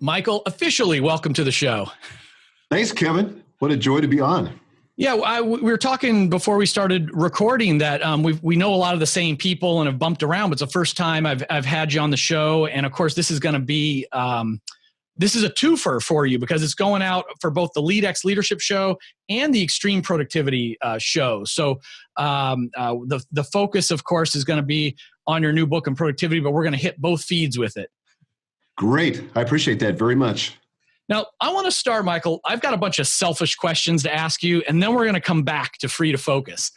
Michael, officially welcome to the show. Thanks, Kevin. What a joy to be on. Yeah, we were talking before we started recording that we know a lot of the same people and have bumped around, but it's the first time I've had you on the show. And of course, this is going to be this is a twofer for you because it's going out for both the LEADx Leadership Show and the Extreme Productivity Show. So the focus, of course, is going to be on your new book on productivity, but we're going to hit both feeds with it. Great. I appreciate that very much. Now, I want to start, Michael. I've got a bunch of selfish questions to ask you, and then we're going to come back to free to focus.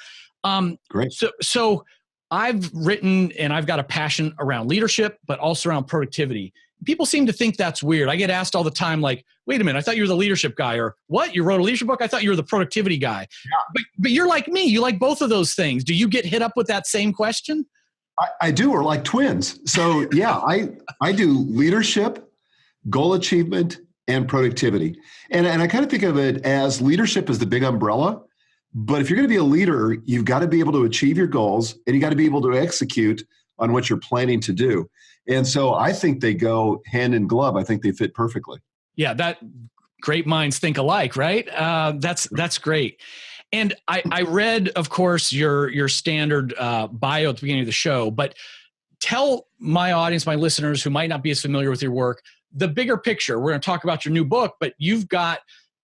Great. So I've written and I've got a passion around leadership, but also around productivity. People seem to think that's weird. I get asked all the time, like, wait a minute, I thought you were the leadership guy, or what? You wrote a leadership book? I thought you were the productivity guy. Yeah. But you're like me. You like both of those things. Do you get hit up with that same question? I do. We're like twins. So yeah, I do leadership, goal achievement, and productivity. And I kind of think of it as leadership as the big umbrella. But if you're going to be a leader, you've got to be able to achieve your goals and you got to be able to execute on what you're planning to do. And so I think they go hand in glove. I think they fit perfectly. Yeah, that great minds think alike, right? That's great. And I read, of course, your standard bio at the beginning of the show, but tell my audience, my listeners who might not be as familiar with your work, the bigger picture. We're going to talk about your new book, but you've got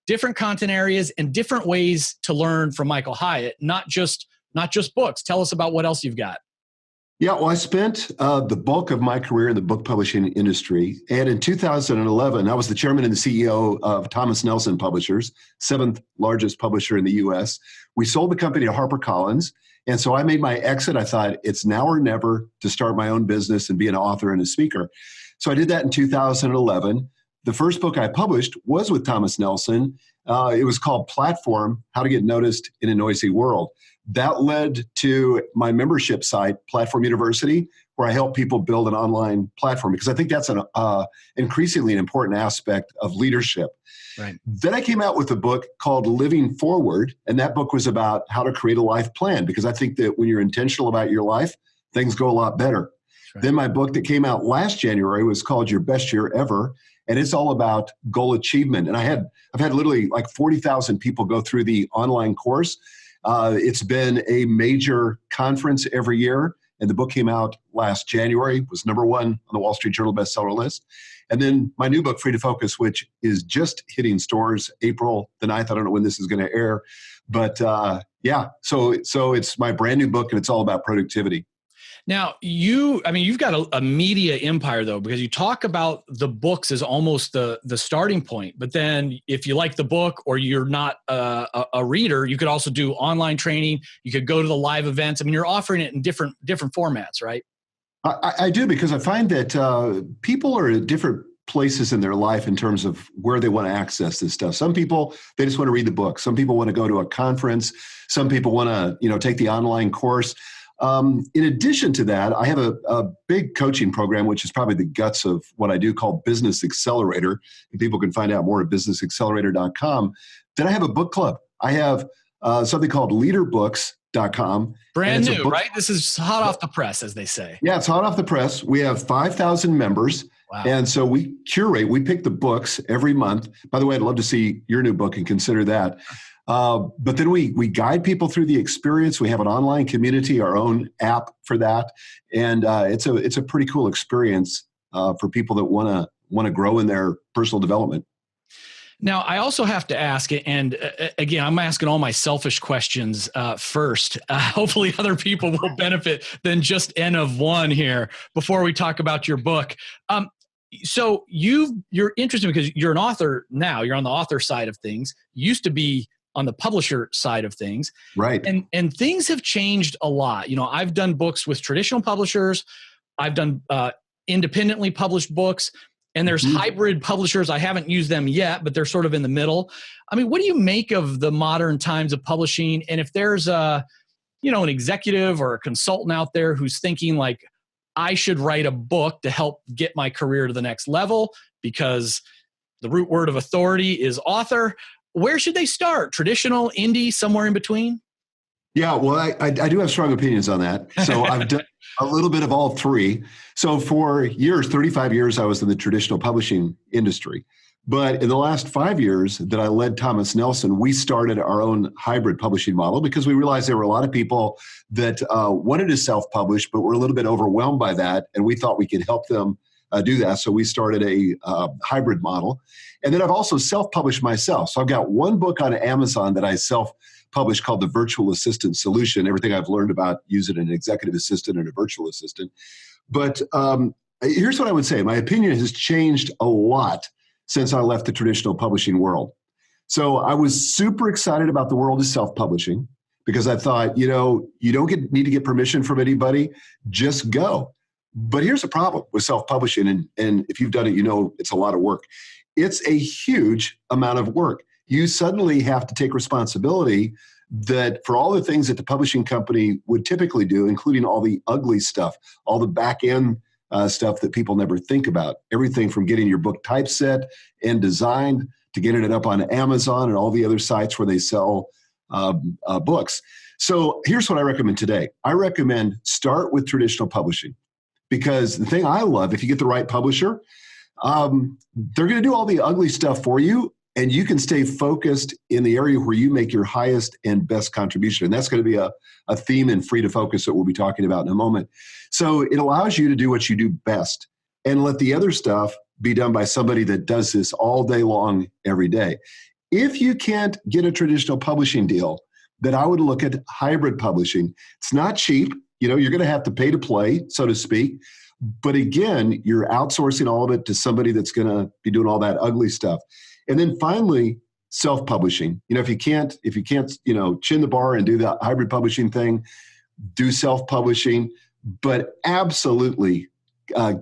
different content areas and different ways to learn from Michael Hyatt, not just books. Tell us about what else you've got. Yeah, well, I spent the bulk of my career in the book publishing industry. And in 2011, I was the chairman and the CEO of Thomas Nelson Publishers, 7th largest publisher in the U.S. We sold the company to HarperCollins. And so I made my exit. I thought it's now or never to start my own business and be an author and a speaker. So I did that in 2011. The first book I published was with Thomas Nelson. It was called Platform, How to Get Noticed in a Noisy World. That led to my membership site, Platform University, where I help people build an online platform because I think that's an increasingly important aspect of leadership. Right. Then I came out with a book called Living Forward, and that book was about how to create a life plan because I think that when you're intentional about your life, things go a lot better. Right. Then my book that came out last January was called Your Best Year Ever, and it's all about goal achievement. And I've had literally like 40,000 people go through the online course. It's been a major conference every year, and the book came out last January, was #1 on the Wall Street Journal bestseller list. And then my new book, Free to Focus, which is just hitting stores April the 9th. I don't know when this is going to air, but yeah, so it's my brand new book, and it's all about productivity. Now, you've got a media empire, though, because you talk about the books as almost the starting point. But then if you like the book or you're not a reader, you could also do online training. You could go to the live events. I mean, you're offering it in different formats, right? I do, because I find that people are at different places in their life in terms of where they want to access this stuff. Some people, they just want to read the book. Some people want to go to a conference. Some people want to, take the online course. In addition to that, I have a big coaching program, which is probably the guts of what I do, called Business Accelerator. And people can find out more at businessaccelerator.com. Then I have a book club. I have something called leaderbooks.com. Brand new, right? This is hot off the press, as they say. Yeah, it's hot off the press. We have 5,000 members. Wow. And so we pick the books every month. By the way, I'd love to see your new book and consider that. But then we guide people through the experience. We have an online community, our own app for that. And it's a pretty cool experience for people that want to grow in their personal development. Now, I also have to ask, and again, I'm asking all my selfish questions first. Hopefully other people will benefit than just N of one here before we talk about your book. So you're interested because you're an author now. You're on the author side of things. You used to be on the publisher side of things. Right. And things have changed a lot. I've done books with traditional publishers. I've done independently published books. And there's hybrid publishers. I haven't used them yet, but they're sort of in the middle. I mean, what do you make of the modern times of publishing? And if there's an executive or a consultant out there who's thinking like, I should write a book to help get my career to the next level because the root word of authority is author, where should they start? Traditional, indie, somewhere in between? Yeah, well, I do have strong opinions on that. So A little bit of all three. So for years, 35 years, I was in the traditional publishing industry. But in the last 5 years that I led Thomas Nelson, we started our own hybrid publishing model because we realized there were a lot of people that wanted to self-publish, but were a little bit overwhelmed by that. And we thought we could help them do that. So we started a hybrid model. And then I've also self-published myself. So I've got one book on Amazon that I self-published called The Virtual Assistant Solution. Everything I've learned about using an executive assistant and a virtual assistant. But here's what I would say. My opinion has changed a lot since I left the traditional publishing world. So I was super excited about the world of self-publishing because I thought, you don't need to get permission from anybody, just go. But here's the problem with self-publishing, and if you've done it, it's a lot of work. It's a huge amount of work. You suddenly have to take responsibility that for all the things that the publishing company would typically do, including all the ugly stuff, all the back end stuff that people never think about. Everything from getting your book typeset and designed to getting it up on Amazon and all the other sites where they sell books. So here's what I recommend today. I recommend start with traditional publishing because the thing I love, if you get the right publisher, they're going to do all the ugly stuff for you and you can stay focused in the area where you make your highest and best contribution. And that's going to be a theme in Free to Focus that we'll be talking about in a moment. So it allows you to do what you do best and let the other stuff be done by somebody that does this all day long, every day. If you can't get a traditional publishing deal, then I would look at hybrid publishing. It's not cheap. You're going to have to pay to play, so to speak. But again, you're outsourcing all of it to somebody that's going to be doing all that ugly stuff. And then finally, self-publishing. If you can't, chin the bar and do the hybrid publishing thing, do self-publishing, but absolutely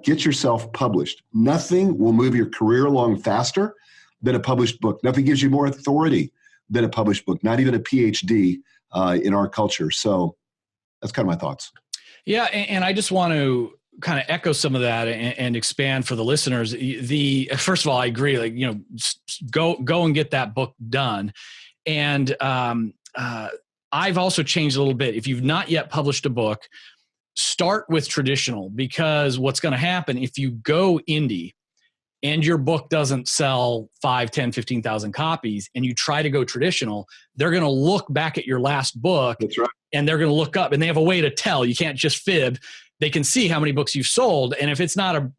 get yourself published. Nothing will move your career along faster than a published book. Nothing gives you more authority than a published book, not even a PhD in our culture. So that's kind of my thoughts. Yeah. And I just want to kind of echo some of that and expand for the listeners. First of all, I agree, go and get that book done. And I've also changed a little bit. If you've not yet published a book, start with traditional, because what's going to happen if you go indie and your book doesn't sell 5, 10, 15,000 copies and you try to go traditional, they're going to look back at your last book. That's right. And they're going to look up and they have a way to tell. You can't just fib. They can see how many books you've sold. And if it's not a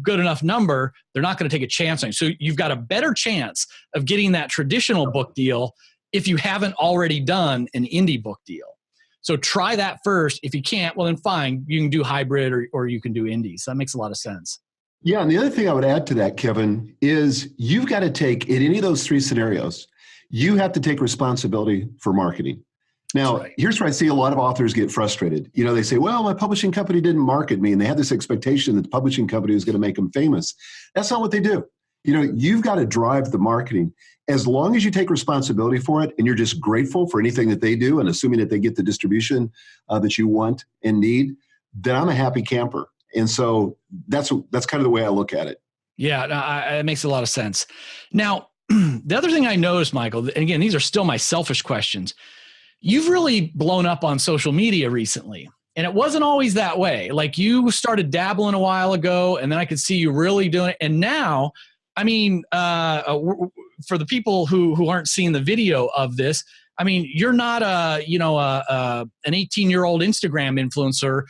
good enough number, they're not going to take a chance on you. So you've got a better chance of getting that traditional book deal if you haven't already done an indie book deal. So try that first. If you can't, well then fine. You can do hybrid or you can do indie. So that makes a lot of sense. Yeah. And the other thing I would add to that, Kevin, is you've got to take, in any of those three scenarios, you have to take responsibility for marketing. Now, right. Here's where I see a lot of authors get frustrated. They say, well, my publishing company didn't market me, and they have this expectation that the publishing company is going to make them famous. That's not what they do. You've got to drive the marketing. As long as you take responsibility for it and you're just grateful for anything that they do and assuming that they get the distribution that you want and need, then I'm a happy camper. And so that's kind of the way I look at it. Yeah, no, it makes a lot of sense. Now, the other thing I noticed, Michael, and again, these are still my selfish questions. You've really blown up on social media recently, and it wasn't always that way. Like you started dabbling a while ago, and then I could see you really doing it. And now, I mean, for the people who aren't seeing the video of this, I mean, you're not an 18-year-old Instagram influencer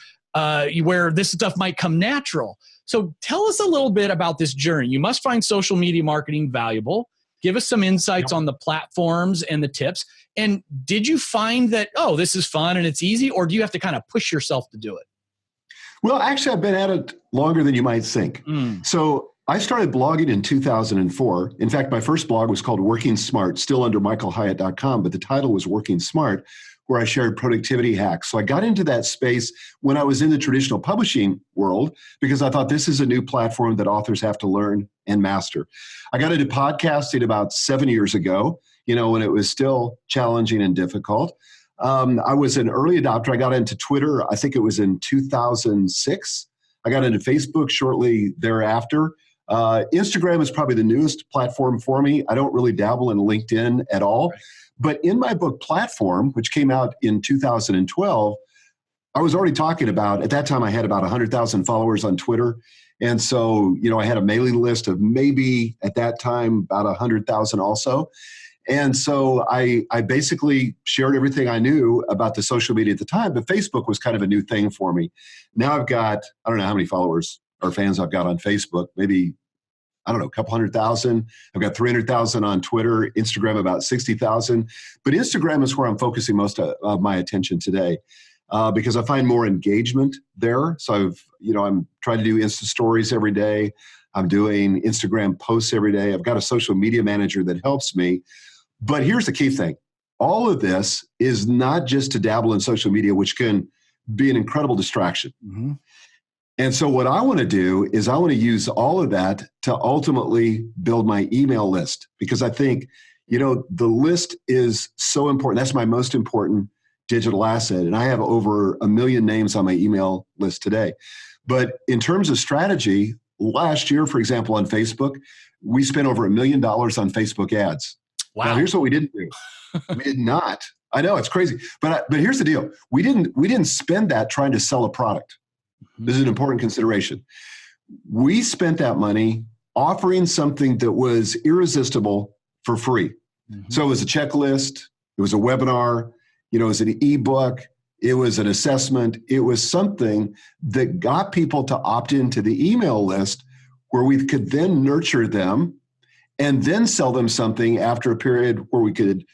where this stuff might come natural. So tell us a little bit about this journey. You must find social media marketing valuable. Give us some insights on the platforms and the tips. And did you find that, this is fun and it's easy, or do you have to kind of push yourself to do it? Well, actually, I've been at it longer than you might think. So I started blogging in 2004. In fact, my first blog was called Working Smart, still under michaelhyatt.com, but the title was Working Smart, where I shared productivity hacks. So I got into that space when I was in the traditional publishing world because I thought this is a new platform that authors have to learn and master. I got into podcasting about 7 years ago, when it was still challenging and difficult. I was an early adopter. I got into Twitter, I think it was in 2006. I got into Facebook shortly thereafter. Instagram is probably the newest platform for me. I don't really dabble in LinkedIn at all. Right. But in my book Platform, which came out in 2012, I was already talking about, at that time, I had about 100,000 followers on Twitter. And so, I had a mailing list of maybe at that time about 100,000 also. And so I basically shared everything I knew about the social media at the time, but Facebook was kind of a new thing for me. Now I've got, I don't know how many followers or fans I've got on Facebook, maybe, I don't know, a couple 100,000. I've got 300,000 on Twitter, Instagram about 60,000. But Instagram is where I'm focusing most of my attention today. Because I find more engagement there. So I'm trying to do Insta stories every day. I'm doing Instagram posts every day. I've got a social media manager that helps me. But here's the key thing. All of this is not just to dabble in social media, which can be an incredible distraction. Mm-hmm. And so what I want to do is I want to use all of that to ultimately build my email list, because I think, the list is so important. That's my most important digital asset. And I have over 1 million names on my email list today. But in terms of strategy, last year, for example, on Facebook, we spent over $1 million on Facebook ads. Wow. Now, here's what we didn't do. We did not. I know, it's crazy. But here's the deal. We didn't spend that trying to sell a product. Mm-hmm. This is an important consideration. We spent that money offering something that was irresistible for free. Mm-hmm. So it was a checklist. It was a webinar. It was an ebook, it was an assessment, it was something that got people to opt into the email list where we could then nurture them and then sell them something after a period where we could,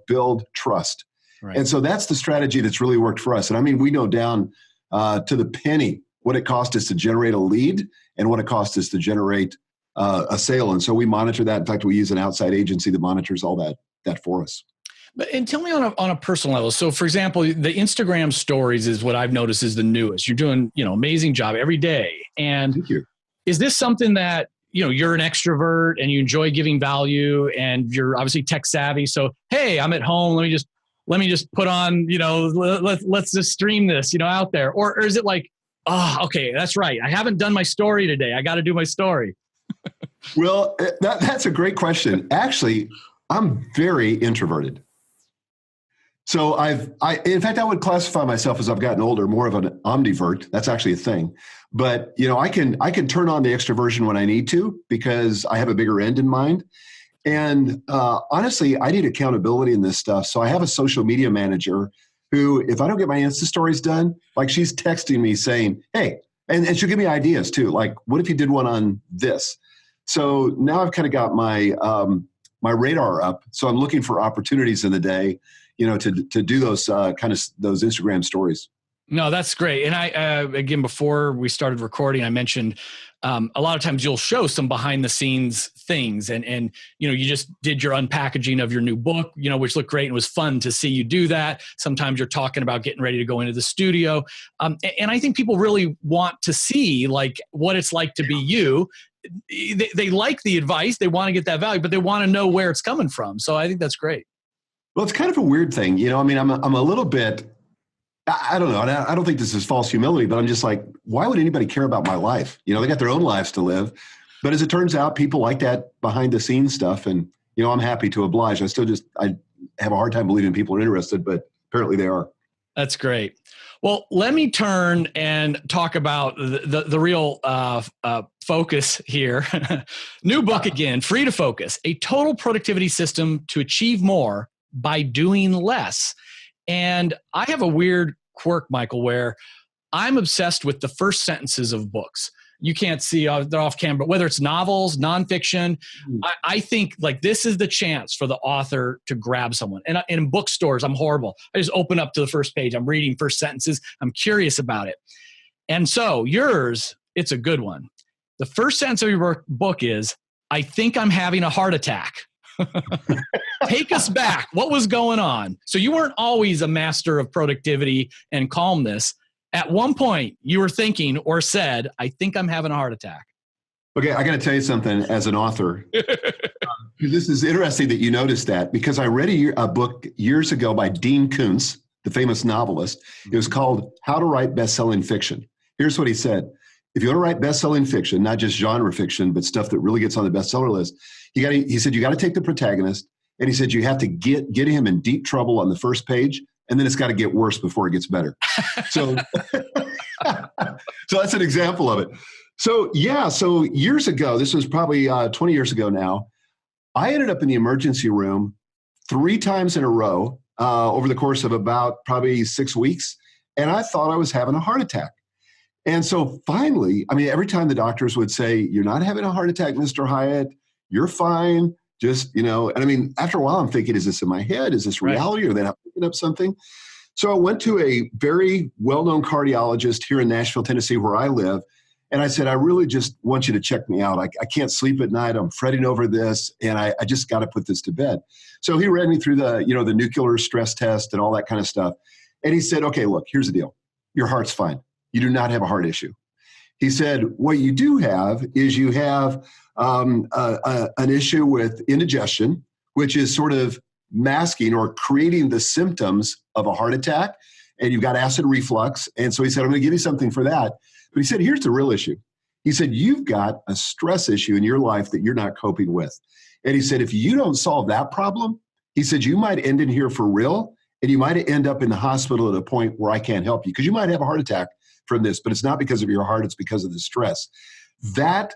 build trust. Right. And so that's the strategy that's really worked for us. And I mean, we know down to the penny what it cost us to generate a lead and what it cost us to generate a sale. And so we monitor that. In fact, we use an outside agency that monitors all that for us. And tell me on a personal level. So, for example, the Instagram stories is what I've noticed is the newest. You're doing, amazing job every day. And thank you. Is this something that, you're an extrovert and you enjoy giving value and you're obviously tech savvy? So, hey, I'm at home. Let me just put on, let's just stream this, out there. Or is it like, oh, okay, that's right. I haven't done my story today. I got to do my story. Well, that's a great question. Actually, I'm very introverted. So in fact, I would classify myself as I've gotten older, more of an ambivert. That's actually a thing. But, I can turn on the extroversion when I need to because I have a bigger end in mind. And honestly, I need accountability in this stuff. So I have a social media manager who, if I don't get my Insta stories done, like she's texting me saying, hey, and she'll give me ideas too. Like, what if you did one on this? So now I've kind of got my radar up. So I'm looking for opportunities in the day, to do those those Instagram stories. No, that's great. And I, again, before we started recording, I mentioned a lot of times you'll show some behind the scenes things and you just did your unpackaging of your new book, which looked great and was fun to see you do that. Sometimes you're talking about getting ready to go into the studio. And I think people really want to see like what it's like to be you. They like the advice, they want to get that value, but they want to know where it's coming from. So I think that's great. Well, it's kind of a weird thing. I'm a little bit, I don't know. I don't think this is false humility, but I'm just like, why would anybody care about my life? They got their own lives to live. But as it turns out, people like that behind the scenes stuff. And, I'm happy to oblige. I have a hard time believing people are interested, but apparently they are. That's great. Well, let me turn and talk about the real focus here. New book again, Free to Focus, a total productivity system to achieve more by doing less. And I have a weird quirk, Michael, where I'm obsessed with the first sentences of books. You can't see, they're off camera, but whether it's novels, nonfiction, I think like this is the chance for the author to grab someone. And in bookstores, I'm horrible. I just open up to the first page. I'm reading first sentences. I'm curious about it. And so yours, it's a good one. The first sentence of your book is, I think I'm having a heart attack. Take us back. What was going on? So you weren't always a master of productivity and calmness. At one point, you were thinking or said, I think I'm having a heart attack. Okay, I got to tell you something as an author. This is interesting that you noticed that because I read a book years ago by Dean Koontz, the famous novelist. It was called How to Write Bestselling Fiction. Here's what he said. If you want to write bestselling fiction, not just genre fiction, but stuff that really gets on the bestseller list, he said, you got to take the protagonist, and he said, you have to get him in deep trouble on the first page and then it's got to get worse before it gets better. So, so that's an example of it. So so years ago, this was probably 20 years ago now, I ended up in the emergency room 3 times in a row over the course of about probably 6 weeks. And I thought I was having a heart attack. And so finally, I mean, every time the doctors would say, "You're not having a heart attack, Mr. Hyatt. You're fine." Just, and I mean, after a while, I'm thinking, is this in my head? Is this reality? Or are they not picking up something? So I went to a very well-known cardiologist here in Nashville, Tennessee, where I live. And I said, "I really just want you to check me out. I can't sleep at night. I'm fretting over this, and I just got to put this to bed." So he read me through the nuclear stress test and all that kind of stuff. And he said, "Okay, look, here's the deal. Your heart's fine. You do not have a heart issue." He said, "What you do have is you have an issue with indigestion, which is sort of masking or creating the symptoms of a heart attack. And you've got acid reflux." And so he said, "I'm going to give you something for that." But he said, "Here's the real issue." He said, "You've got a stress issue in your life that you're not coping with." And he said, "If you don't solve that problem," he said, "you might end in here for real, and you might end up in the hospital at a point where I can't help you, because you might have a heart attack from this, but it's not because of your heart, it's because of the stress." That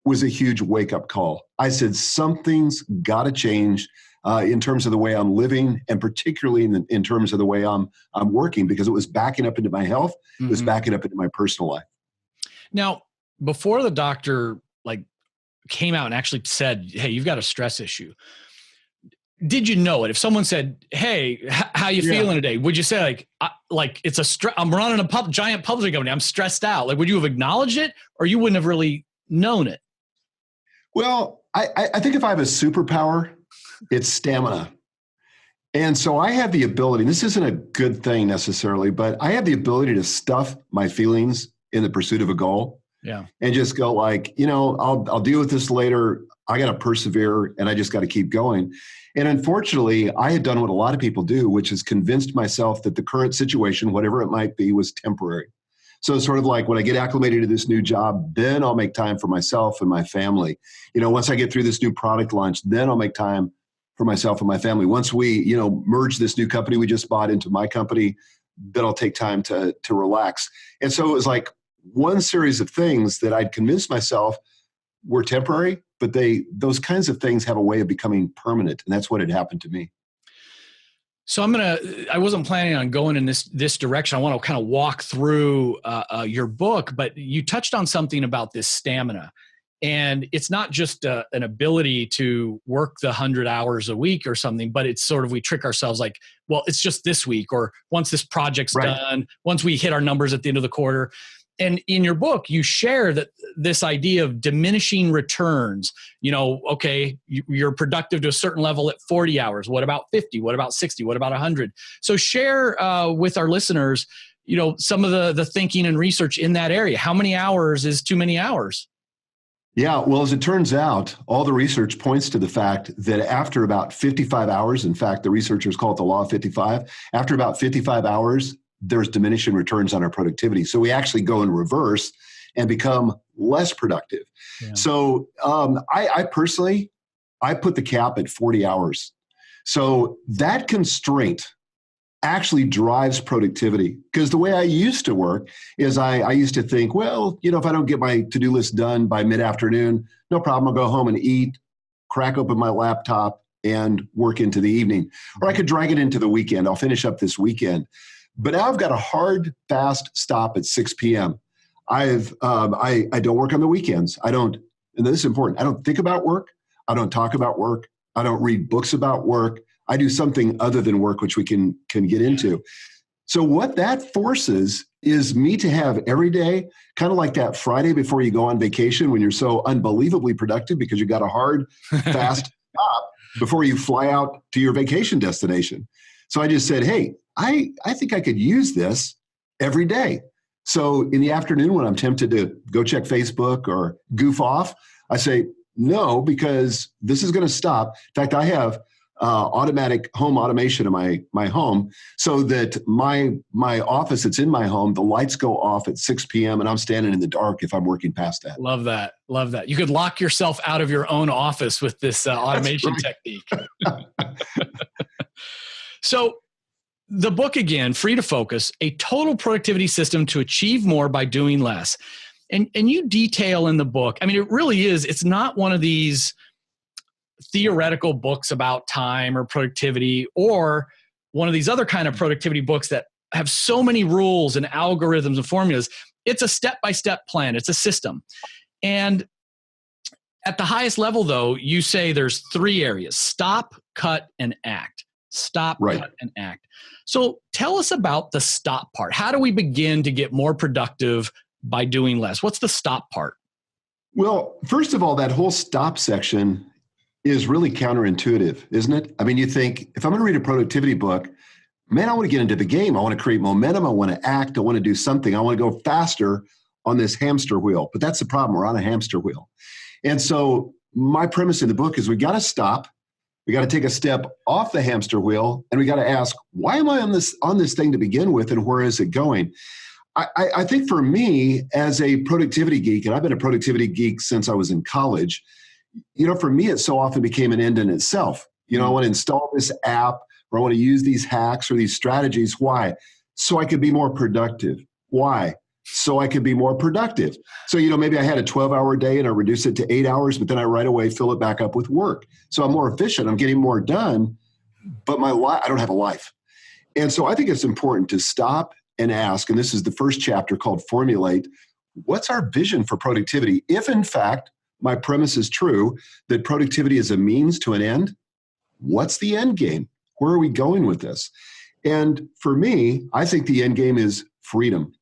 was a huge wake-up call. I said, something's got to change in terms of the way I'm living, and particularly in terms of the way I'm working, because it was backing up into my health. It was backing up into my personal life. Now, before the doctor came out and actually said, "Hey, you've got a stress issue," did you know it? If someone said, "Hey, how you feeling today?" Would you say it's I'm running a giant publishing company, I'm stressed out? Like, would you have acknowledged it, or you wouldn't have really known it? Well, I think if I have a superpower, it's stamina. And so I have the ability, this isn't a good thing necessarily, but I have the ability to stuff my feelings in the pursuit of a goal. Yeah. And just go I'll deal with this later. I got to persevere, and I just got to keep going. And unfortunately, I had done what a lot of people do, which is convinced myself that the current situation, whatever it might be, was temporary. So it's sort of like, when I get acclimated to this new job, then I'll make time for myself and my family. Once I get through this new product launch, then I'll make time for myself and my family. Once we, merge this new company we just bought into my company, then I'll take time to relax. And so it was like one series of things that I'd convinced myself were temporary, but those kinds of things have a way of becoming permanent. And that's what had happened to me. So I wasn't planning on going in this direction. I want to kind of walk through your book, but you touched on something about this stamina. And it's not just an ability to work the 100 hours a week or something, but it's sort of, we trick ourselves like, well, it's just this week, or once this project's done, once we hit our numbers at the end of the quarter. And in your book, you share that this idea of diminishing returns, okay, you're productive to a certain level at 40 hours. What about 50? What about 60? What about 100? So share with our listeners, some of the thinking and research in that area. How many hours is too many hours? Yeah, well, as it turns out, all the research points to the fact that after about 55 hours, in fact, the researchers call it the law of 55, after about 55 hours, there's diminishing returns on our productivity. So we actually go in reverse and become less productive. Yeah. So I personally, I put the cap at 40 hours. So that constraint actually drives productivity. Because the way I used to work is I used to think, well, if I don't get my to-do list done by mid-afternoon, no problem. I'll go home and eat, crack open my laptop, and work into the evening. Or I could drag it into the weekend. I'll finish up this weekend. But now I've got a hard, fast stop at 6 p.m. I don't work on the weekends. And this is important, I don't think about work. I don't talk about work. I don't read books about work. I do something other than work, which we can get into. So what that forces is me to have every day, kind of like that Friday before you go on vacation, when you're so unbelievably productive because you got a hard, fast stop before you fly out to your vacation destination. So I just said, hey, I think I could use this every day. So in the afternoon, when I'm tempted to go check Facebook or goof off, I say, no, because this is going to stop. In fact, I have automatic home automation in my home, so that my office that's in my home, the lights go off at 6 p.m. and I'm standing in the dark if I'm working past that. Love that. Love that. You could lock yourself out of your own office with this automation technique. So the book again, Free to Focus, a total productivity system to achieve more by doing less. And you detail in the book, I mean, it really is, it's not one of these theoretical books about time or productivity or one of these other kind of productivity books that have so many rules and algorithms and formulas. It's a step-by-step plan. It's a system. And at the highest level, though, you say there's 3 areas: stop, cut, and act. Stop, cut, and act. So tell us about the stop part. How do we begin to get more productive by doing less? What's the stop part? Well, first of all, that whole stop section is really counterintuitive, isn't it? I mean, you think, if I'm going to read a productivity book, man, I want to get into the game. I want to create momentum. I want to act. I want to do something. I want to go faster on this hamster wheel. But that's the problem. We're on a hamster wheel. And so my premise in the book is we got to stop. We got to take a step off the hamster wheel, and we got to ask, why am I on this thing to begin with, and where is it going? I think for me, as a productivity geek, and I've been a productivity geek since I was in college, for me, it so often became an end in itself. I want to install this app, or I want to use these hacks or these strategies. Why? So I could be more productive. Why? So I could be more productive. So, maybe I had a 12-hour day and I reduce it to 8 hours, but then I right away fill it back up with work. So I'm more efficient. I'm getting more done, but I don't have a life. And so I think it's important to stop and ask, and this is the first chapter called Formulate, what's our vision for productivity? If in fact, my premise is true, that productivity is a means to an end, what's the end game? Where are we going with this? And for me, I think the end game is freedom.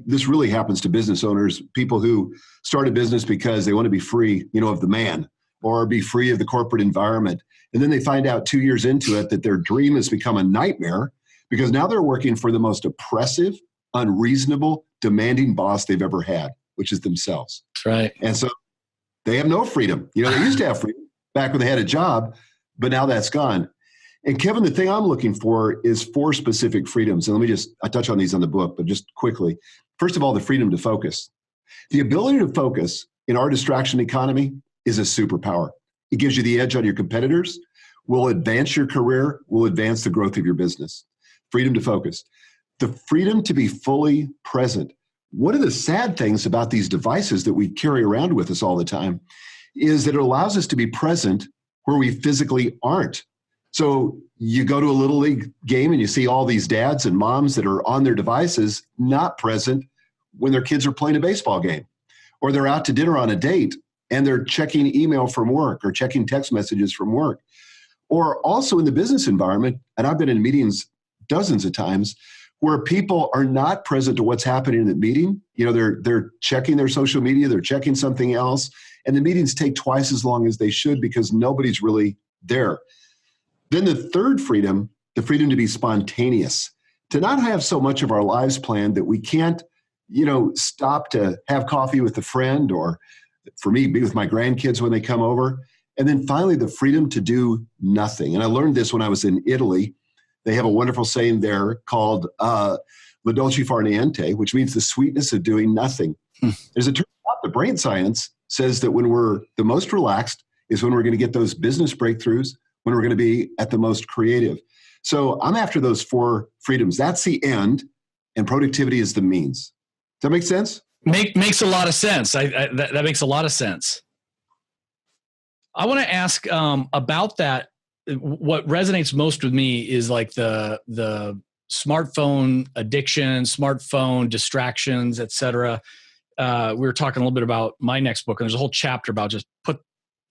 This really happens to business owners, people who start a business because they want to be free, of the man, or be free of the corporate environment. And then they find out 2 years into it that their dream has become a nightmare because now they're working for the most oppressive, unreasonable, demanding boss they've ever had, which is themselves. That's right. And so they have no freedom. They used to have freedom back when they had a job, but now that's gone. And Kevin, the thing I'm looking for is 4 specific freedoms. And I touch on these on the book, but just quickly. First of all, the freedom to focus. The ability to focus in our distraction economy is a superpower. It gives you the edge on your competitors, will advance your career, will advance the growth of your business. Freedom to focus. The freedom to be fully present. One of the sad things about these devices that we carry around with us all the time is that it allows us to be present where we physically aren't. So you go to a little league game and you see all these dads and moms that are on their devices, not present when their kids are playing a baseball game, or they're out to dinner on a date and they're checking email from work or checking text messages from work. Or also in the business environment, and I've been in meetings dozens of times where people are not present to what's happening in the meeting. They're checking their social media, they're checking something else, and the meetings take twice as long as they should because nobody's really there. Then the third freedom, the freedom to be spontaneous, to not have so much of our lives planned that we can't, stop to have coffee with a friend, or for me, be with my grandkids when they come over. And then finally, the freedom to do nothing. And I learned this when I was in Italy. They have a wonderful saying there called la dolce far niente, which means the sweetness of doing nothing. As it turns out, the brain science says that when we're the most relaxed is when we're going to get those business breakthroughs, when we're going to be at the most creative. So I'm after those 4 freedoms. That's the end, and productivity is the means. Does that make sense? Makes a lot of sense. That makes a lot of sense. I want to ask about that. What resonates most with me is like the smartphone addiction, smartphone distractions, et cetera. We were talking a little bit about my next book, and there's a whole chapter about just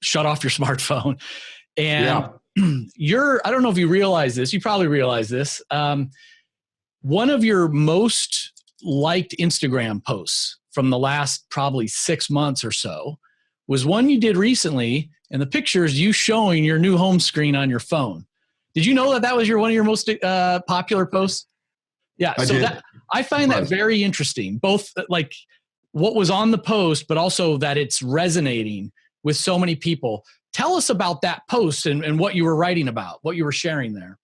shut off your smartphone. And I don't know if you realize this, you probably realize this. One of your most liked Instagram posts from the last probably 6 months or so was one you did recently, and the picture is you showing your new home screen on your phone. Did you know that was one of your most popular posts? Yeah. I find that very interesting, both like what was on the post, but also that it's resonating with so many people. Tell us about that post and what you were writing about, what you were sharing there.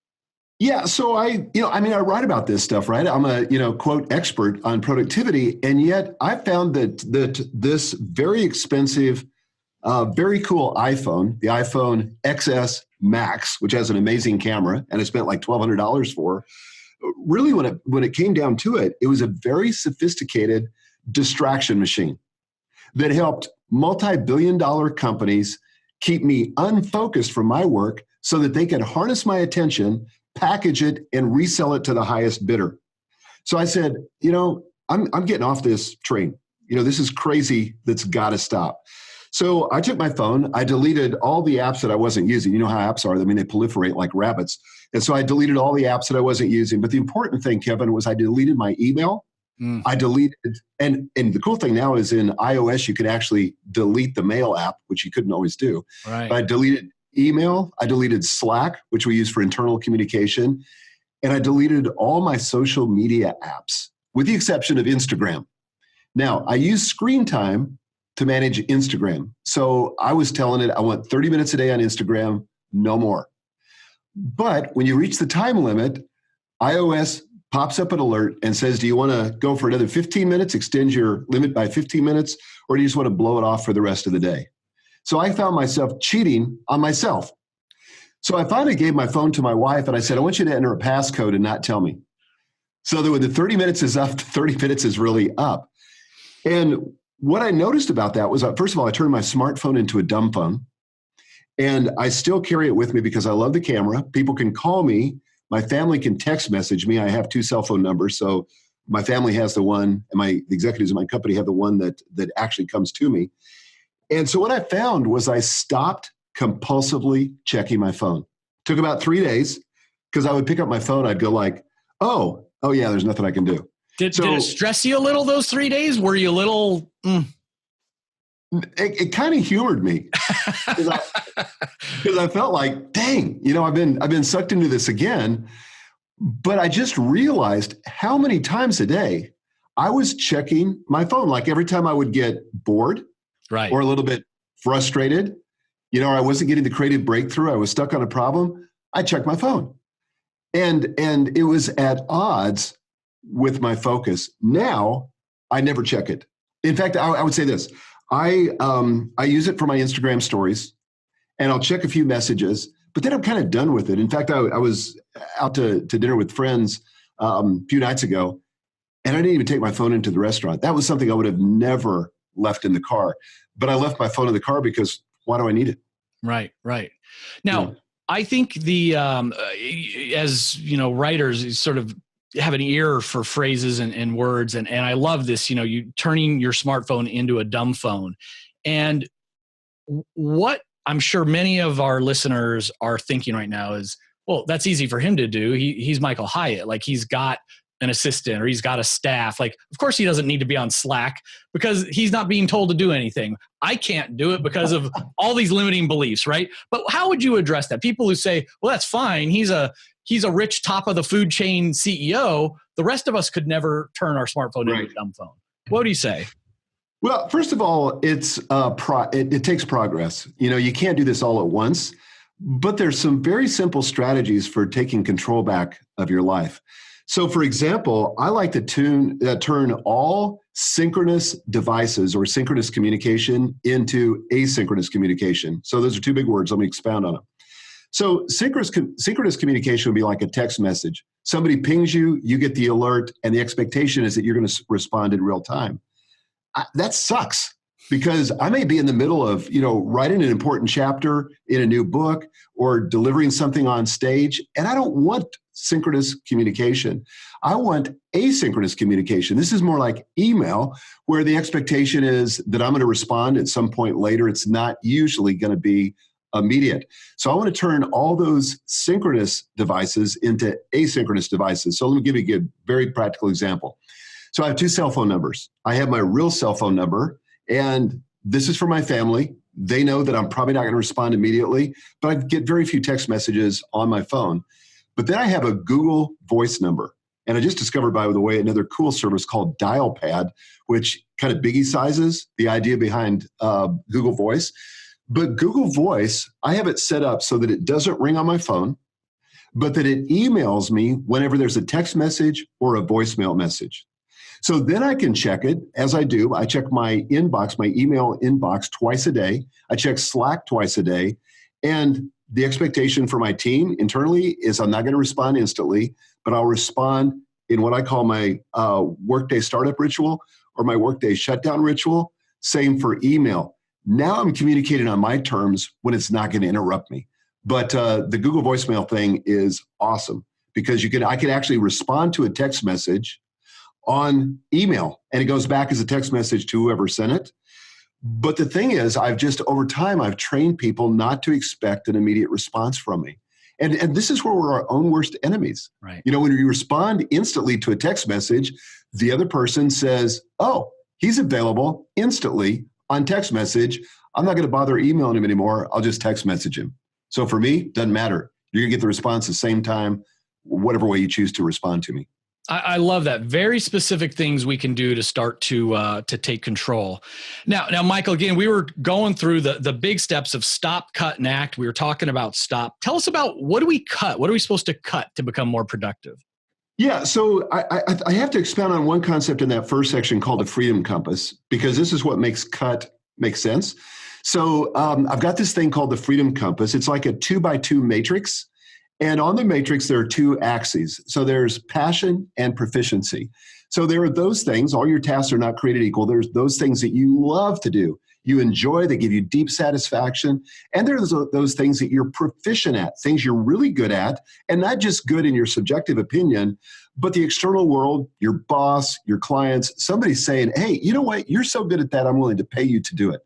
Yeah. So I write about this stuff, right? I'm a, quote, expert on productivity. And yet I found that this very expensive very cool iPhone, the iPhone XS Max, which has an amazing camera, and I spent like $1,200 for. Really, when it came down to it, it was a very sophisticated distraction machine that helped multi-billion-dollar companies keep me unfocused from my work so that they could harness my attention, package it, and resell it to the highest bidder. So I said, I'm getting off this train. This is crazy. That's got to stop. So I took my phone. I deleted all the apps that I wasn't using. You know how apps are. I mean, they proliferate like rabbits. And so I deleted all the apps that I wasn't using. But the important thing, Kevin, was I deleted my email. I deleted, and the cool thing now is in iOS, you can actually delete the mail app, which you couldn't always do. Right. But I deleted email. I deleted Slack, which we use for internal communication. And I deleted all my social media apps, with the exception of Instagram. Now, I use screen time to manage Instagram. So I was telling it, I want 30 minutes a day on Instagram, no more. But when you reach the time limit, iOS pops up an alert and says, do you want to go for another 15 minutes, extend your limit by 15 minutes, or do you just want to blow it off for the rest of the day? So I found myself cheating on myself. So I finally gave my phone to my wife and I said, I want you to enter a passcode and not tell me. So that when the 30 minutes is up, the 30 minutes is really up. And what I noticed about that was, first of all, I turned my smartphone into a dumb phone. And I still carry it with me because I love the camera. People can call me. My family can text message me. I have 2 cell phone numbers. So my family has the one, and the executives of my company have the one that actually comes to me. And so what I found was I stopped compulsively checking my phone. Took about 3 days because I would pick up my phone. I'd go like, oh yeah, there's nothing I can do. Did it stress you a little those 3 days? Were you a little... It kind of humored me because I felt like, dang, I've been sucked into this again. But I just realized how many times a day I was checking my phone. Like every time I would get bored, right, or a little bit frustrated, or I wasn't getting the creative breakthrough, I was stuck on a problem, I checked my phone, and it was at odds with my focus. Now I never check it. In fact, I would say this. I use it for my Instagram stories, and I'll check a few messages, but then I'm kind of done with it. In fact, I was out to dinner with friends a few nights ago, and I didn't even take my phone into the restaurant. That was something I would have never left in the car. But I left my phone in the car because why do I need it? Right. Now, I think as writers sort of have an ear for phrases and words. And I love this, you turning your smartphone into a dumb phone. And what I'm sure many of our listeners are thinking right now is, well, that's easy for him to do. He's Michael Hyatt. Like he's got an assistant or he's got a staff. Like, of course he doesn't need to be on Slack because he's not being told to do anything. I can't do it because of all these limiting beliefs, right? But how would you address that? People who say, well, that's fine. He's a rich top of the food chain CEO. The rest of us could never turn our smartphone into a dumb phone. What do you say? Well, first of all, it takes progress. You can't do this all at once, but there's some very simple strategies for taking control back of your life. So, for example, I like to turn all synchronous devices or synchronous communication into asynchronous communication. So those are 2 big words. Let me expound on them. So synchronous communication would be like a text message. Somebody pings you, you get the alert, and the expectation is that you're going to respond in real time. That sucks because I may be in the middle of, writing an important chapter in a new book or delivering something on stage, and I don't want synchronous communication. I want asynchronous communication. This is more like email, where the expectation is that I'm going to respond at some point later. It's not usually going to be immediate. So I want to turn all those synchronous devices into asynchronous devices. So let me give you a very practical example. So I have 2 cell phone numbers. I have my real cell phone number, and this is for my family. They know that I'm probably not going to respond immediately, but I get very few text messages on my phone. But then I have a Google Voice number. And I just discovered, by the way, another cool service called Dialpad, which kind of biggie sizes the idea behind Google Voice. But Google Voice, I have it set up so that it doesn't ring on my phone, but that it emails me whenever there's a text message or a voicemail message. So then I can check it as I do. I check my inbox, my email inbox twice a day. I check Slack twice a day. And the expectation for my team internally is I'm not going to respond instantly, but I'll respond in what I call my workday startup ritual or my workday shutdown ritual. Same for email. Now I'm communicating on my terms when it's not going to interrupt me. But the Google voicemail thing is awesome because I can actually respond to a text message on email and it goes back as a text message to whoever sent it. But the thing is, over time, I've trained people not to expect an immediate response from me. And this is where we're our own worst enemies. Right. When you respond instantly to a text message, the other person says, oh, he's available instantly on text message. I'm not going to bother emailing him anymore. I'll just text message him. So for me, doesn't matter. You're going to get the response the same time, whatever way you choose to respond to me. I love that. Very specific things we can do to start to take control. Now, Michael, again, we were going through the big steps of stop, cut, and act. We were talking about stop. Tell us about what do we cut? What are we supposed to cut to become more productive? Yeah, so I have to expound on one concept in that first section called the freedom compass, because this is what makes cut make sense. So I've got this thing called the freedom compass. It's like a 2x2 matrix. And on the matrix, there are two axes. So there's passion and proficiency. So there are those things, all your tasks are not created equal. There's those things that you love to do, you enjoy, they give you deep satisfaction. And there's those things that you're proficient at, things you're really good at, and not just good in your subjective opinion, but the external world, your boss, your clients, somebody's saying, hey, you know what? You're so good at that, I'm willing to pay you to do it.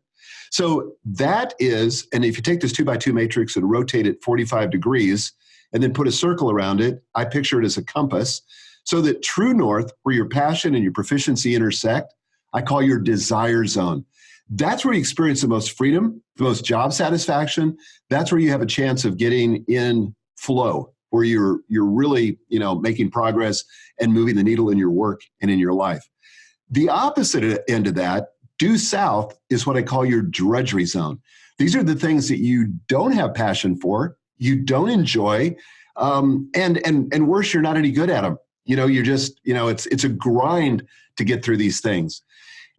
So that is, and if you take this 2x2 matrix and rotate it 45 degrees, and then put a circle around it, I picture it as a compass, so that true north, where your passion and your proficiency intersect, I call your desire zone. That's where you experience the most freedom, the most job satisfaction. That's where you have a chance of getting in flow, where you're really making progress and moving the needle in your work and in your life. The opposite end of that, due south, is what I call your drudgery zone. These are the things that you don't have passion for, you don't enjoy, and worse, you're not any good at them. You're just, it's a grind to get through these things.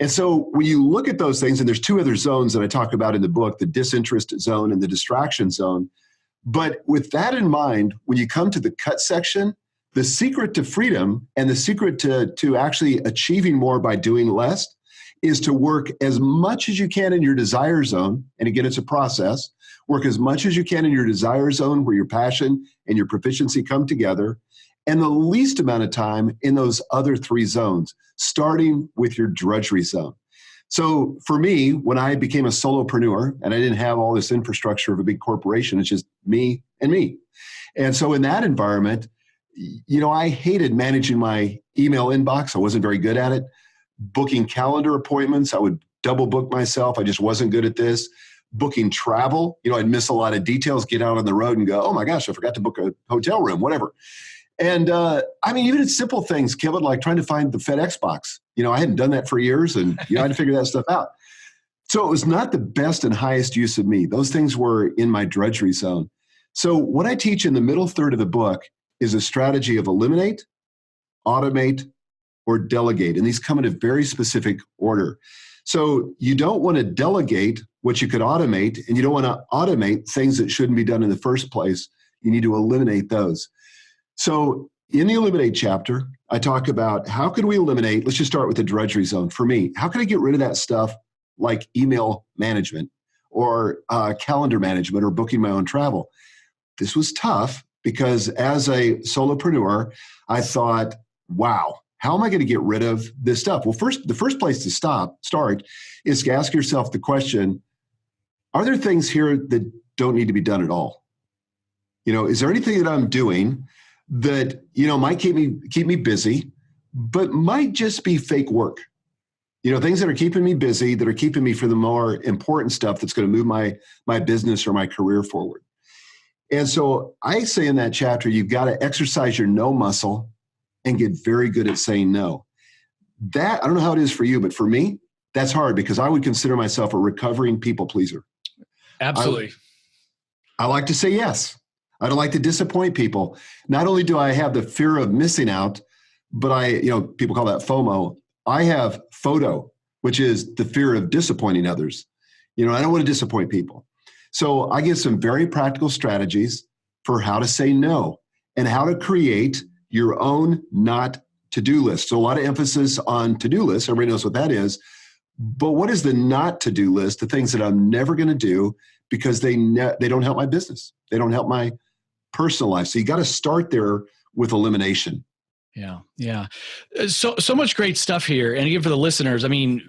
And so when you look at those things, and there's two other zones that I talk about in the book, the disinterest zone and the distraction zone. But with that in mind, when you come to the cut section, the secret to freedom and the secret to actually achieving more by doing less is to work as much as you can in your desire zone. And again, it's a process. Work as much as you can in your desire zone where your passion and your proficiency come together, and the least amount of time in those other three zones, starting with your drudgery zone. So for me, when I became a solopreneur and I didn't have all this infrastructure of a big corporation, it's just me and me. And so in that environment, I hated managing my email inbox. I wasn't very good at it. Booking calendar appointments, I would double book myself. I just wasn't good at this. Booking travel, I'd miss a lot of details, get out on the road and go, oh my gosh, I forgot to book a hotel room, whatever. And even it's simple things, Kevin, like trying to find the FedEx box. I hadn't done that for years, and I had to figure that stuff out. So it was not the best and highest use of me. Those things were in my drudgery zone. So what I teach in the middle third of the book is a strategy of eliminate, automate, or delegate. And these come in a very specific order. So you don't want to delegate what you could automate, and you don't want to automate things that shouldn't be done in the first place. You need to eliminate those. So in the Eliminate chapter, I talk about how can we eliminate, let's just start with the drudgery zone. For me, how can I get rid of that stuff like email management or calendar management or booking my own travel? This was tough because as a solopreneur, I thought, wow, how am I going to get rid of this stuff? Well, the first place to start is to ask yourself the question, are there things here that don't need to be done at all? Is there anything that I'm doing that, might keep me busy, but might just be fake work? Things that are keeping me busy, that are keeping me for the more important stuff that's going to move my business or my career forward. And so I say in that chapter, you've got to exercise your no muscle and get very good at saying no. That, I don't know how it is for you, but for me, that's hard because I would consider myself a recovering people pleaser. Absolutely. I like to say yes. I don't like to disappoint people. Not only do I have the fear of missing out, but people call that FOMO. I have photo, which is the fear of disappointing others. I don't want to disappoint people. So I give some very practical strategies for how to say no and how to create your own not to-do list. So a lot of emphasis on to-do lists. Everybody knows what that is. But what is the not to-do list? The things that I'm never going to do because they don't help my business. They don't help my personal life. So you got to start there with elimination. Yeah. Yeah. So much great stuff here. And again, for the listeners, I mean,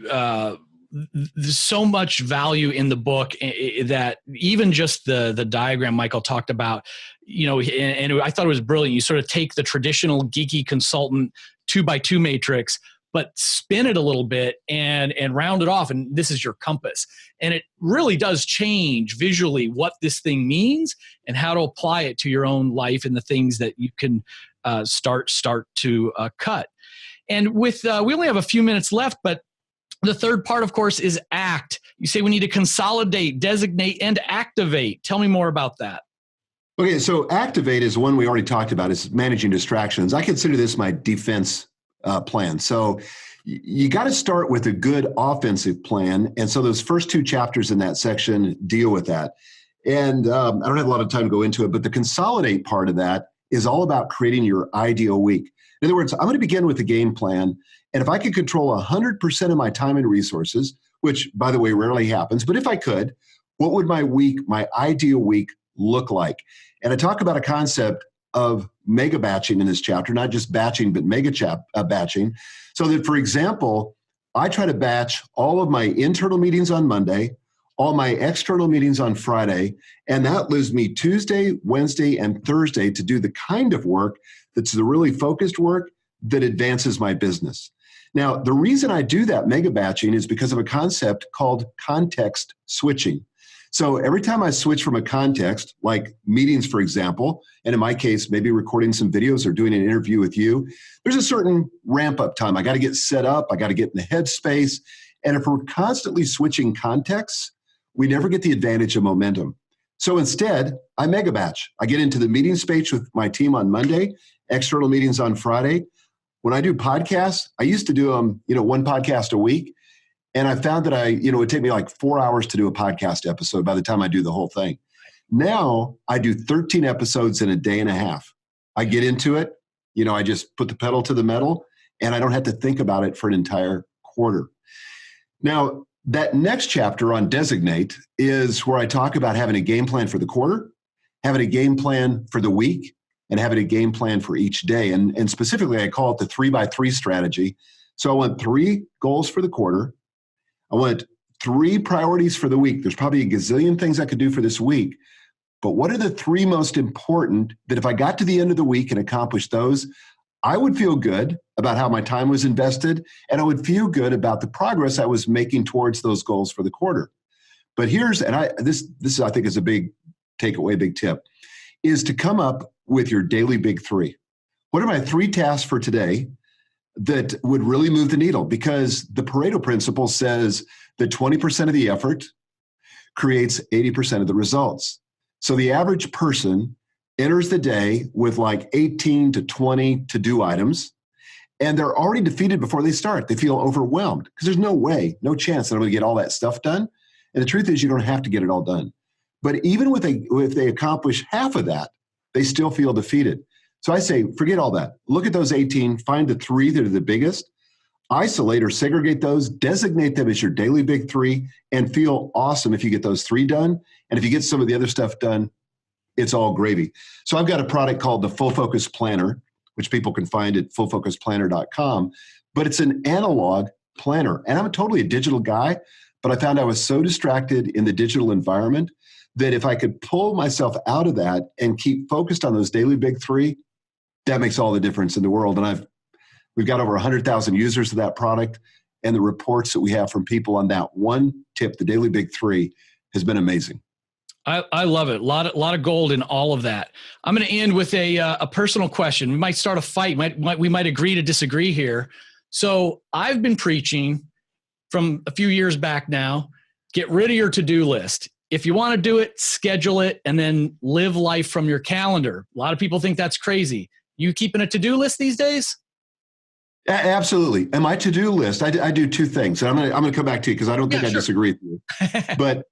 there's so much value in the book that even just the diagram Michael talked about, and I thought it was brilliant. You sort of take the traditional geeky consultant 2x2 matrix, but spin it a little bit and round it off. And this is your compass. And it really does change visually what this thing means and how to apply it to your own life and the things that you can start to cut. And with, we only have a few minutes left, but the third part, of course, is act. You say we need to consolidate, designate, and activate. Tell me more about that. Okay, so activate is one we already talked about, is managing distractions. I consider this my defense plan. So you got to start with a good offensive plan. And so those first 2 chapters in that section deal with that. And I don't have a lot of time to go into it, but the consolidate part of that is all about creating your ideal week. In other words, I'm going to begin with a game plan. And if I could control 100% of my time and resources, which, by the way, rarely happens, but if I could, what would my ideal week look like? And I talk about a concept of mega batching in this chapter, not just batching, but mega batching. So that, for example, I try to batch all of my internal meetings on Monday, all my external meetings on Friday, and that leaves me Tuesday, Wednesday, and Thursday to do the kind of work that's the really focused work that advances my business. Now, the reason I do that mega batching is because of a concept called context switching. So every time I switch from a context, like meetings, for example, and in my case, maybe recording some videos or doing an interview with you, there's a certain ramp up time. I got to get set up. I got to get in the headspace. And if we're constantly switching contexts, we never get the advantage of momentum. So instead, I mega batch. I get into the meeting space with my team on Monday, external meetings on Friday. When I do podcasts, I used to do them, 1 podcast a week. And I found that it would take me like 4 hours to do a podcast episode by the time I do the whole thing. Now I do 13 episodes in a day and a half. I get into it, I just put the pedal to the metal and I don't have to think about it for an entire quarter. Now, that next chapter on designate is where I talk about having a game plan for the quarter, having a game plan for the week, and having a game plan for each day. And specifically, I call it the 3x3 strategy. So I want 3 goals for the quarter. I want 3 priorities for the week. There's probably a gazillion things I could do for this week. But what are the 3 most important that if I got to the end of the week and accomplished those, I would feel good about how my time was invested, and I would feel good about the progress I was making towards those goals for the quarter. But this I think is a big takeaway, big tip, is to come up with your daily big 3. What are my 3 tasks for today that would really move the needle? Because the Pareto principle says that 20% of the effort creates 80% of the results. So the average person enters the day with like 18 to 20 to-do items, and they're already defeated before they start. They feel overwhelmed because there's no way, no chance that I'm going to get all that stuff done. And the truth is you don't have to get it all done. But even if they accomplish half of that, they still feel defeated. So I say, forget all that. Look at those 18, find the 3 that are the biggest, isolate or segregate those, designate them as your daily big 3, and feel awesome if you get those 3 done. And if you get some of the other stuff done, it's all gravy. So I've got a product called the Full Focus Planner, which people can find at fullfocusplanner.com, but it's an analog planner. And I'm totally a digital guy, but I found I was so distracted in the digital environment that if I could pull myself out of that and keep focused on those daily big 3, that makes all the difference in the world. And we've got over 100,000 users of that product, and the reports that we have from people on that one tip, the daily big 3, has been amazing. I love it. A lot of gold in all of that. I'm going to end with a personal question. We might start a fight. We might agree to disagree here. So I've been preaching from a few years back now, get rid of your to-do list. If you want to do it, schedule it, and then live life from your calendar. A lot of people think that's crazy. You keeping a to-do list these days? Absolutely. And my to-do list, I do two things. And I'm gonna come back to you because I don't think I disagree with you. But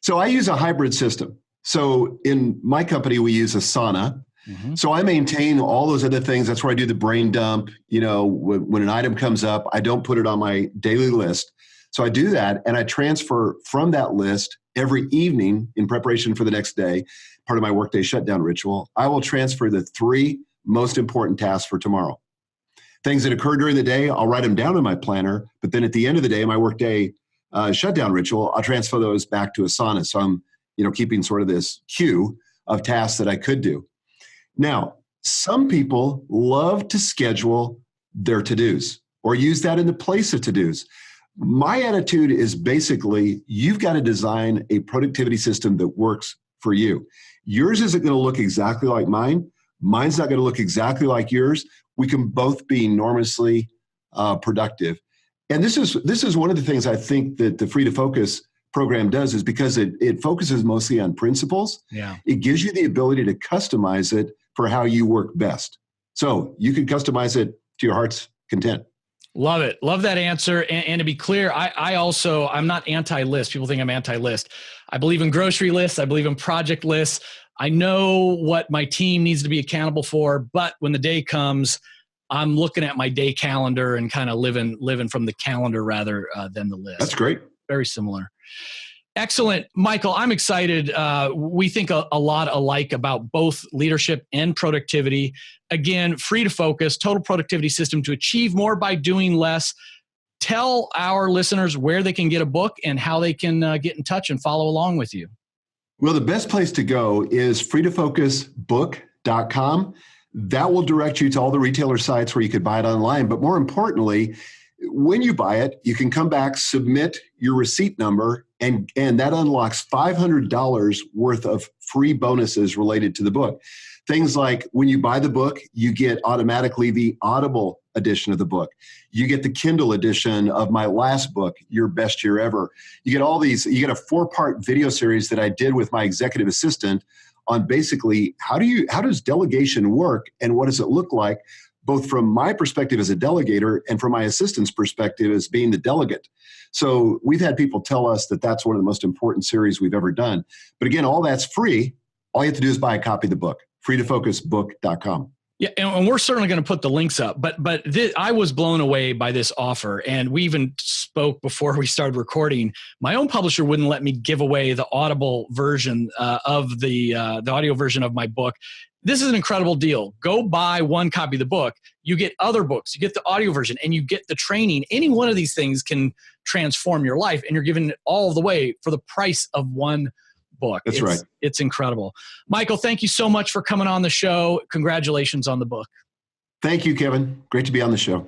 so I use a hybrid system. So in my company, we use Asana. Mm-hmm. So I maintain all those other things. That's where I do the brain dump. When an item comes up, I don't put it on my daily list. So I do that, and I transfer from that list every evening in preparation for the next day, part of my workday shutdown ritual. I will transfer the 3 most important tasks for tomorrow. Things that occur during the day, I'll write them down in my planner, but then at the end of the day, my workday shutdown ritual, I'll transfer those back to Asana. So I'm keeping sort of this queue of tasks that I could do. Now, some people love to schedule their to-dos or use that in the place of to-dos. My attitude is basically, you've got to design a productivity system that works for you. Yours isn't going to look exactly like mine. Mine's not going to look exactly like yours. We can both be enormously productive. And this is one of the things I think that the Free to Focus program does, is because it focuses mostly on principles. Yeah. It gives you the ability to customize it for how you work best. So you can customize it to your heart's content. Love it. Love that answer. And to be clear, I'm not anti-list. People think I'm anti-list. I believe in grocery lists. I believe in project lists. I know what my team needs to be accountable for, but when the day comes, I'm looking at my day calendar and kind of living from the calendar rather than the list. That's great. Very similar. Excellent. Michael, I'm excited. We think a lot alike about both leadership and productivity. Again, Free to Focus, total productivity system to achieve more by doing less. Tell our listeners where they can get a book and how they can get in touch and follow along with you. Well, the best place to go is freetofocusbook.com. That will direct you to all the retailer sites where you could buy it online. But more importantly, when you buy it, you can come back, submit your receipt number, and that unlocks $500 worth of free bonuses related to the book. Things like when you buy the book, you get automatically the Audible edition of the book. You get the Kindle edition of my last book, Your Best Year Ever. You get all these, you get a 4-part video series that I did with my executive assistant on basically how does delegation work and what does it look like, both from my perspective as a delegator and from my assistant's perspective as being the delegate. So we've had people tell us that that's one of the most important series we've ever done. But again, all that's free. All you have to do is buy a copy of the book, freetofocusbook.com. Yeah, and we're certainly going to put the links up. But I was blown away by this offer, and we even spoke before we started recording. My own publisher wouldn't let me give away the Audible version of the audio version of my book. This is an incredible deal. Go buy one copy of the book. You get other books. You get the audio version, and you get the training. Any one of these things can transform your life, and you're giving it all the way for the price of one book. That's right. It's incredible. Michael, thank you so much for coming on the show. Congratulations on the book. Thank you, Kevin. Great to be on the show.